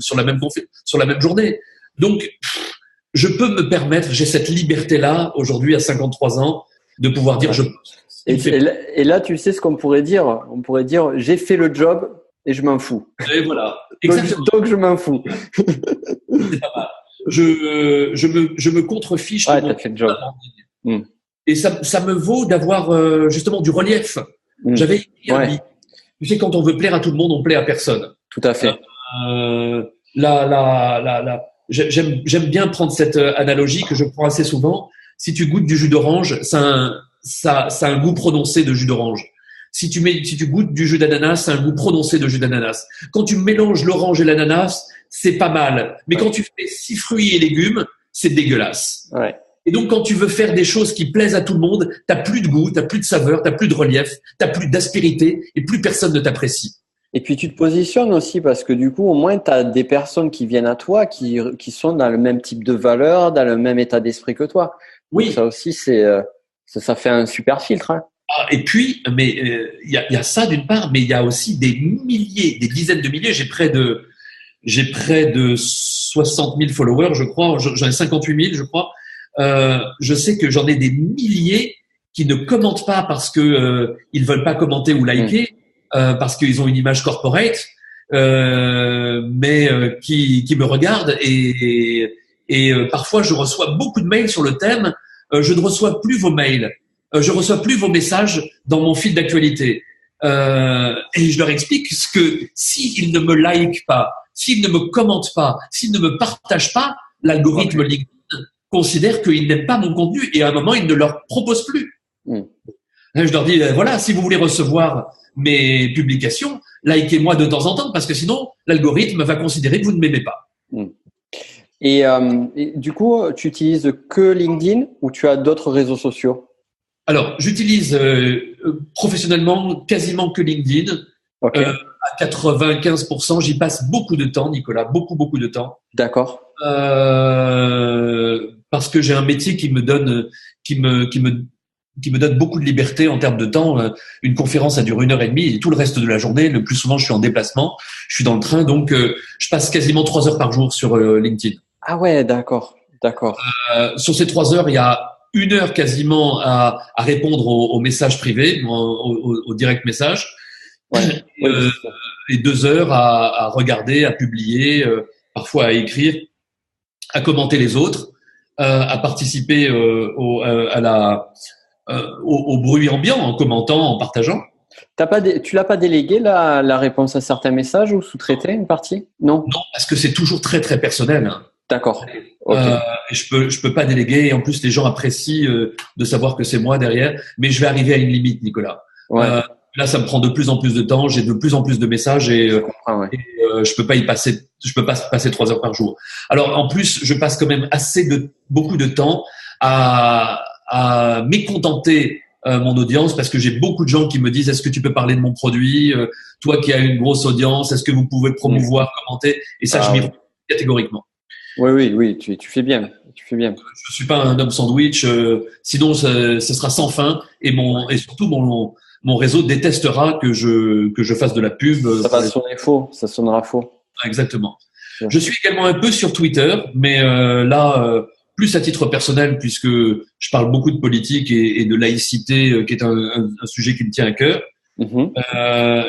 journée. Donc je peux me permettre, j'ai cette liberté-là aujourd'hui à 53 ans de pouvoir dire je. Et là, tu sais ce qu'on pourrait dire? On pourrait dire j'ai fait le job et je m'en fous. Et voilà. Donc je m'en fous. C'est pas mal. Je me contrefiche. Ouais, t'as fait le job. Et ça me vaut d'avoir justement du relief. J'avais écrit un billet Tu sais, quand on veut plaire à tout le monde, on plaît à personne. Tout à fait. J'aime bien prendre cette analogie que je prends assez souvent. Si tu goûtes du jus d'orange, ça a un goût prononcé de jus d'orange. Si tu goûtes du jus d'ananas, c'est un goût prononcé de jus d'ananas. Quand tu mélanges l'orange et l'ananas, c'est pas mal. Mais quand tu fais 6 fruits et légumes, c'est dégueulasse. Ouais. Et donc, quand tu veux faire des choses qui plaisent à tout le monde, t'as plus de goût, t'as plus de saveur, t'as plus de relief, t'as plus d'aspérité et plus personne ne t'apprécie. Et puis tu te positionnes aussi parce que du coup, au moins, tu as des personnes qui viennent à toi, qui sont dans le même type de valeur, dans le même état d'esprit que toi. Oui. Donc, ça aussi, ça fait un super filtre. Hein. Et puis, mais il y a ça d'une part, mais il y a aussi des dizaines de milliers. J'ai près de 60 000 followers, je crois. J'en ai 58 000, je crois. Je sais que j'en ai des milliers qui ne commentent pas parce que ils veulent pas commenter ou liker, parce qu'ils ont une image corporate, mais qui me regardent et parfois je reçois beaucoup de mails sur le thème. Je ne reçois plus vos mails. Je reçois plus vos messages dans mon fil d'actualité. Et je leur explique que s'ils ne me likent pas, s'ils ne me commentent pas, s'ils ne me partagent pas, l'algorithme LinkedIn considère qu'ils n'aiment pas mon contenu et à un moment, il ne leur propose plus. Je leur dis, voilà, si vous voulez recevoir mes publications, likez-moi de temps en temps parce que sinon, l'algorithme va considérer que vous ne m'aimez pas. Et du coup, tu utilises que LinkedIn ou tu as d'autres réseaux sociaux? Alors, j'utilise professionnellement quasiment que LinkedIn. Okay. À 95%, j'y passe beaucoup de temps, Nicolas, beaucoup de temps. D'accord. Parce que j'ai un métier qui me donne beaucoup de liberté en termes de temps. Une conférence, ça dure 1h30 et tout le reste de la journée, le plus souvent, je suis en déplacement, je suis dans le train, donc je passe quasiment 3 heures par jour sur LinkedIn. Ah ouais, d'accord. Sur ces 3 heures, il y a 1 heure quasiment à répondre aux messages privés, aux direct messages, et 2 heures à regarder, à publier, parfois à écrire, à commenter les autres, à participer au bruit ambiant en commentant, en partageant. Tu l'as pas délégué la réponse à certains messages ou sous-traité une partie? Non, parce que c'est toujours très très personnel. Hein. D'accord. Okay. Et je peux pas déléguer. Et en plus, les gens apprécient de savoir que c'est moi derrière. Mais je vais arriver à une limite, Nicolas. Ouais. Là, ça me prend de plus en plus de temps. J'ai de plus en plus de messages et je peux pas y passer. Je peux pas passer 3 heures par jour. Alors, en plus, je passe quand même beaucoup de temps à mécontenter mon audience parce que j'ai beaucoup de gens qui me disent est-ce que tu peux parler de mon produit, toi qui as une grosse audience, est-ce que vous pouvez promouvoir, commenter, et ça je m'y refuse catégoriquement. Oui, tu fais bien. Je suis pas un homme sandwich, sinon ce sera sans fin et surtout mon réseau détestera que je fasse de la pub. Ça va sonner faux, ça sonnera faux. Exactement. Je suis également un peu sur Twitter, mais plus à titre personnel puisque je parle beaucoup de politique et de laïcité, qui est un sujet qui me tient à cœur.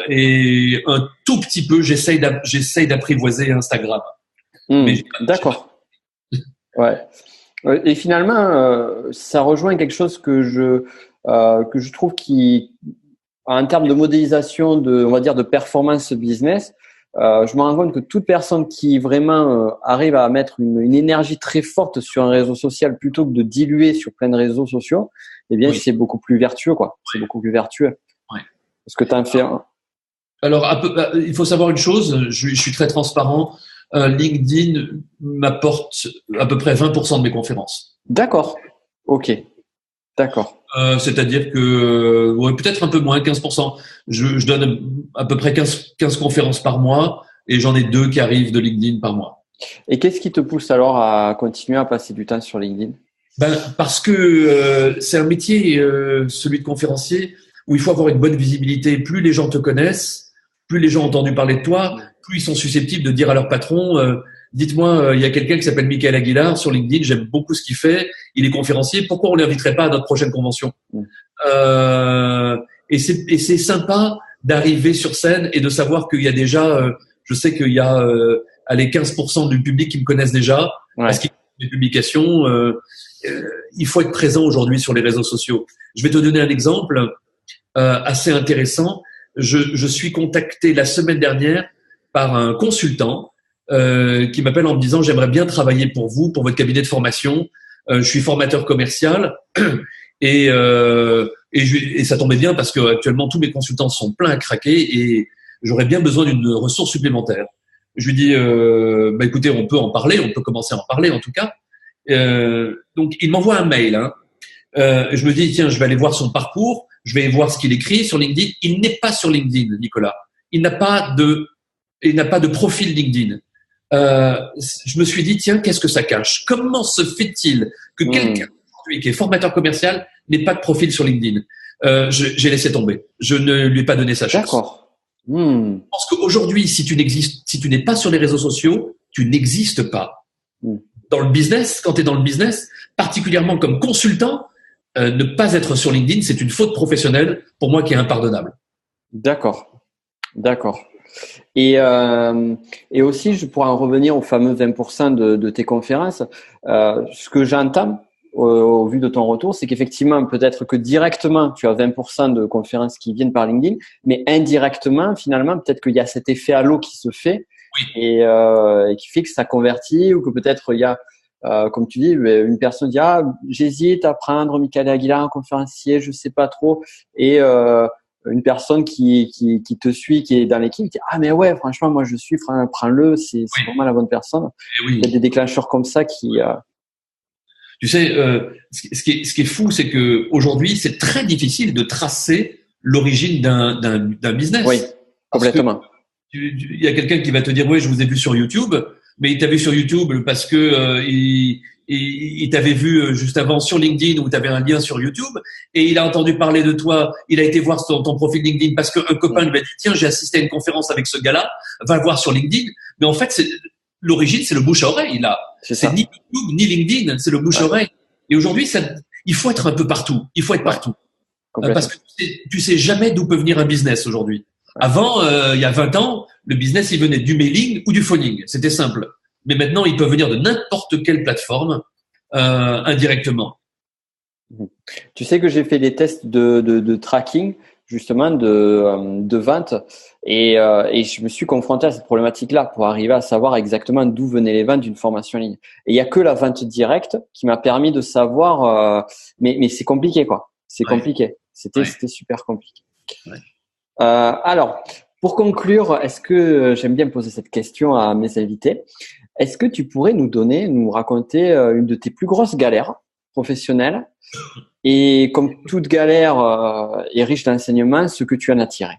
Et un tout petit peu, j'essaye d'apprivoiser Instagram. D'accord. Ouais. Et finalement, ça rejoint quelque chose que je trouve qui, en termes de modélisation on va dire de performance business, je me rends compte que toute personne qui vraiment arrive à mettre une énergie très forte sur un réseau social plutôt que de diluer sur plein de réseaux sociaux, eh bien, c'est beaucoup plus vertueux, quoi. C'est beaucoup plus vertueux. Ouais. Parce que tu en fais un. Alors, il faut savoir une chose, je suis très transparent. LinkedIn m'apporte à peu près 20% de mes conférences. D'accord. Ok. D'accord. C'est-à-dire que peut-être un peu moins, 15%. Je donne à peu près 15 conférences par mois et j'en ai 2 qui arrivent de LinkedIn par mois. Et qu'est-ce qui te pousse alors à continuer à passer du temps sur LinkedIn? Parce que c'est un métier, celui de conférencier, où il faut avoir une bonne visibilité. Plus les gens te connaissent, plus les gens ont entendu parler de toi, plus ils sont susceptibles de dire à leur patron dites-moi, il y a quelqu'un qui s'appelle Michael Aguilar sur LinkedIn, j'aime beaucoup ce qu'il fait, il est conférencier, pourquoi on l'inviterait pas à notre prochaine convention? Et c'est sympa d'arriver sur scène et de savoir qu'il y a déjà, je sais qu'il y a 15% du public qui me connaissent déjà, parce qu'ils font des publications. Il faut être présent aujourd'hui sur les réseaux sociaux. Je vais te donner un exemple assez intéressant. je suis contacté la semaine dernière par un consultant qui m'appelle en me disant j'aimerais bien travailler pour vous, pour votre cabinet de formation. Je suis formateur commercial et ça tombait bien parce que actuellement tous mes consultants sont pleins à craquer et j'aurais bien besoin d'une ressource supplémentaire. Je lui dis écoutez, on peut en parler, on peut commencer à en parler en tout cas. Donc il m'envoie un mail. Je me dis tiens, je vais aller voir son parcours, je vais voir ce qu'il écrit sur LinkedIn. Il n'est pas sur LinkedIn, Nicolas. Il n'a pas de profil LinkedIn. Je me suis dit tiens, qu'est-ce que ça cache? Comment se fait-il que quelqu'un qui est formateur commercial n'ait pas de profil sur LinkedIn? J'ai laissé tomber. Je ne lui ai pas donné sa chance. D'accord. Je pense qu'aujourd'hui, si tu n'es pas sur les réseaux sociaux, tu n'existes pas. Dans le business, quand tu es dans le business, particulièrement comme consultant, ne pas être sur LinkedIn, c'est une faute professionnelle pour moi qui est impardonnable. D'accord. Et aussi, je pourrais en revenir aux fameux 20% de tes conférences. Ce que j'entends au vu de ton retour, c'est qu'effectivement, peut-être que directement, tu as 20% de conférences qui viennent par LinkedIn, mais indirectement, finalement, peut-être qu'il y a cet effet halo qui se fait et qui fait que ça convertit, ou que peut-être il y a, comme tu dis, une personne dit j'hésite à prendre Michael Aguilar en conférencier, je sais pas trop, et une personne qui te suit, qui est dans l'équipe, dit mais ouais, franchement, moi je suis, prends-le, c'est vraiment la bonne personne. Il y a des déclencheurs comme ça qui Tu sais, ce qui est fou, c'est que aujourd'hui, c'est très difficile de tracer l'origine d'un business. Oui, complètement. Il y a quelqu'un qui va te dire oui, je vous ai vu sur YouTube, mais il t'a vu sur YouTube parce que il t'avait vu juste avant sur LinkedIn où tu avais un lien sur YouTube et il a entendu parler de toi. Il a été voir ton profil LinkedIn parce qu'un copain lui a dit tiens, j'ai assisté à une conférence avec ce gars-là, va le voir sur LinkedIn. Mais en fait, l'origine, c'est le bouche à oreille là. C'est ni YouTube ni LinkedIn, c'est le bouche-oreille. Et aujourd'hui, il faut être un peu partout. Il faut être partout. Parce que tu sais jamais d'où peut venir un business aujourd'hui. Avant, il y a 20 ans, le business, il venait du mailing ou du phoning. C'était simple. Mais maintenant, il peut venir de n'importe quelle plateforme indirectement. Tu sais que j'ai fait des tests de tracking, justement, de vente. Et je me suis confronté à cette problématique-là pour arriver à savoir exactement d'où venaient les ventes d'une formation en ligne. Et il y a que la vente directe qui m'a permis de savoir, mais c'est compliqué, quoi. C'est compliqué. C'était super compliqué. Alors, pour conclure, est-ce que j'aime bien poser cette question à mes invités? Est-ce que tu pourrais nous raconter une de tes plus grosses galères professionnelles et comme toute galère est riche d'enseignements, ce que tu en as tiré?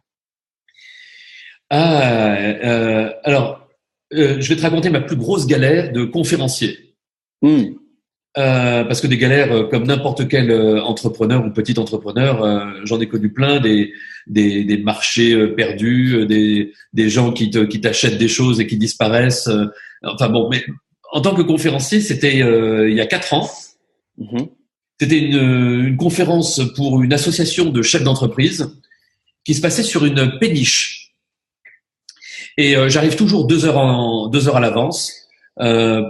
Alors, je vais te raconter ma plus grosse galère de conférencier. Parce que des galères, comme n'importe quel entrepreneur ou petit entrepreneur, j'en ai connu plein, des marchés perdus, des gens qui t'achètent des choses et qui disparaissent. Enfin bon, mais en tant que conférencier, c'était il y a 4 ans. C'était une conférence pour une association de chefs d'entreprise qui se passait sur une péniche. Et j'arrive toujours 2 heures à l'avance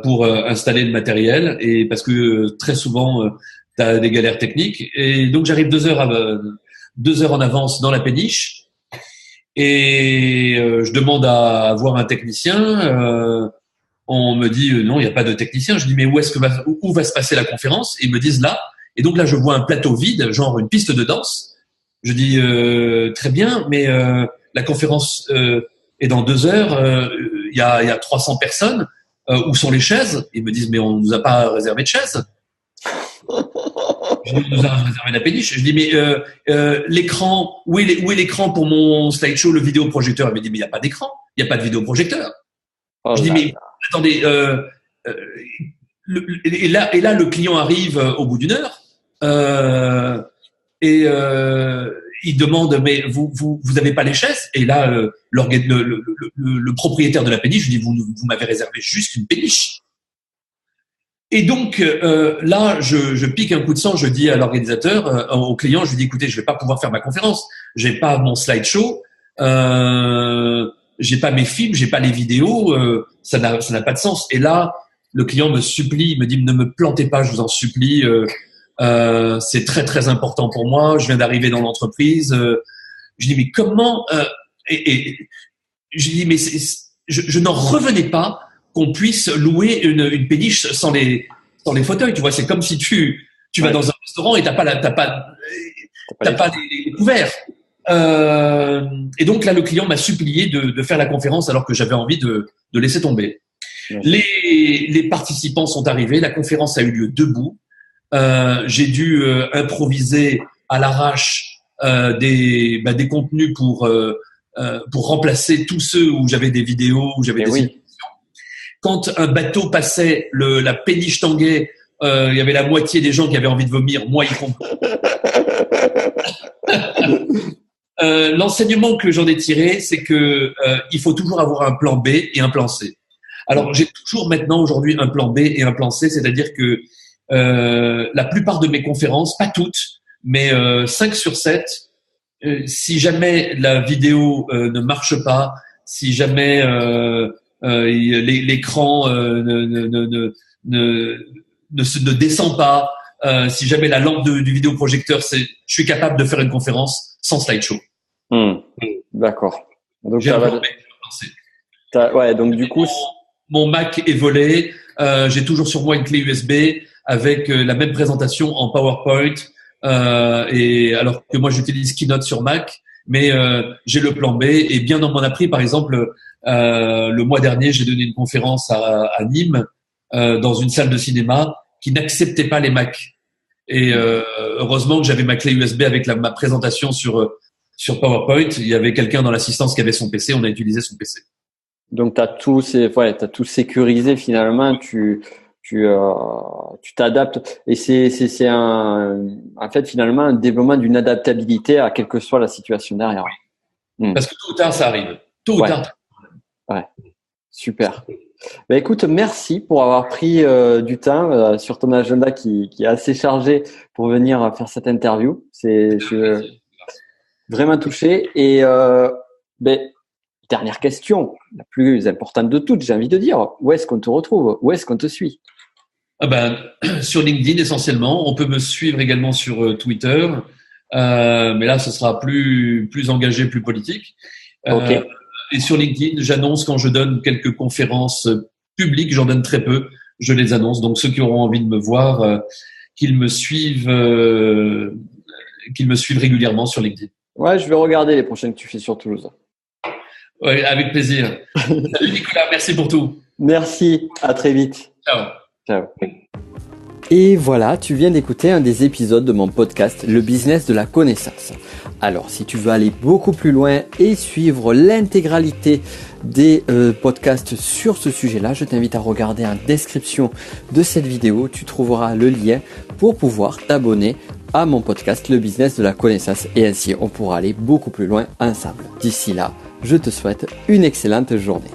pour installer le matériel, et parce que très souvent tu as des galères techniques, et donc j'arrive 2 heures en avance dans la péniche, et je demande à voir un technicien. On me dit non, il n'y a pas de technicien. Je dis mais où va se passer la conférence? Et ils me disent là. Et donc là je vois un plateau vide, genre une piste de danse. Je dis très bien, mais la conférence est dans 2 heures. Il y a 300 personnes. Où sont les chaises? Ils me disent mais on nous a pas réservé de chaises. Je dis, on nous a réservé la péniche. Je dis mais l'écran, où est l'écran pour mon slideshow, le vidéoprojecteur? Il me dit mais il n'y a pas d'écran, il n'y a pas de vidéoprojecteur. Je dis mais attendez, et là le client arrive au bout d'1 heure et il demande mais vous avez pas les chaises? Et là le propriétaire de la péniche, je dis vous m'avez réservé juste une péniche. Et donc là je pique un coup de sang, je dis à l'organisateur, au client, je lui dis écoutez, je vais pas pouvoir faire ma conférence, j'ai pas mon slideshow, j'ai pas mes films, j'ai pas les vidéos, ça n'a pas de sens. Et là le client me supplie, il me dit ne me plantez pas, je vous en supplie. C'est très très important pour moi. Je viens d'arriver dans l'entreprise. Je dis, mais comment et je dis, mais je n'en revenais pas qu'on puisse louer une péniche sans les fauteuils. Tu vois, c'est comme si tu vas dans un restaurant et t'as pas les couverts. Et donc là, le client m'a supplié de faire la conférence alors que j'avais envie de laisser tomber. Les participants sont arrivés, la conférence a eu lieu debout. J'ai dû improviser à l'arrache des contenus pour remplacer tous ceux où j'avais des vidéos, où j'avais des illustrations. Quand un bateau passait la péniche tanguait, il y avait la moitié des gens qui avaient envie de vomir, moi y compris. L'enseignement que j'en ai tiré, c'est que il faut toujours avoir un plan B et un plan C. Alors j'ai toujours maintenant aujourd'hui un plan B et un plan C, c'est-à-dire que la plupart de mes conférences, pas toutes, mais 5 sur 7, si jamais la vidéo ne marche pas, si jamais l'écran ne descend pas, si jamais la lampe du vidéoprojecteur, je suis capable de faire une conférence sans slideshow. D'accord. Donc donc du coup, mon Mac est volé. J'ai toujours sur moi une clé USB avec la même présentation en PowerPoint. Et alors que moi j'utilise Keynote sur Mac, mais j'ai le plan B. Et bien on m'en a pris. Par exemple, le mois dernier, j'ai donné une conférence à Nîmes dans une salle de cinéma qui n'acceptait pas les Macs. Et heureusement que j'avais ma clé USB avec ma présentation sur PowerPoint. Il y avait quelqu'un dans l'assistance qui avait son PC. On a utilisé son PC. Donc t'as tout sécurisé finalement. Tu t'adaptes et c'est en fait finalement un développement d'une adaptabilité à quelle que soit la situation derrière. Parce que tôt ou tard ça arrive. Tôt ou tard. Ouais. Super. Ben écoute, merci pour avoir pris du temps sur ton agenda qui est assez chargé pour venir faire cette interview. Je suis vraiment touché. Et dernière question, la plus importante de toutes, j'ai envie de dire, où est-ce qu'on te retrouve? Où est-ce qu'on te suit? Sur LinkedIn essentiellement. On peut me suivre également sur Twitter, mais là ce sera plus engagé, plus politique. Okay. Et sur LinkedIn, j'annonce quand je donne quelques conférences publiques, j'en donne très peu, je les annonce. Donc ceux qui auront envie de me voir, qu'ils me suivent régulièrement sur LinkedIn. Ouais, je vais regarder les prochaines que tu fais sur Toulouse. Ouais, avec plaisir. Salut Nicolas, merci pour tout. Merci, à très vite. Ciao. Ciao. Et voilà, tu viens d'écouter un des épisodes de mon podcast Le business de la connaissance. Alors, si tu veux aller beaucoup plus loin et suivre l'intégralité des podcasts sur ce sujet-là, je t'invite à regarder en description de cette vidéo. Tu trouveras le lien pour pouvoir t'abonner à mon podcast Le business de la connaissance et ainsi on pourra aller beaucoup plus loin ensemble. D'ici là, je te souhaite une excellente journée.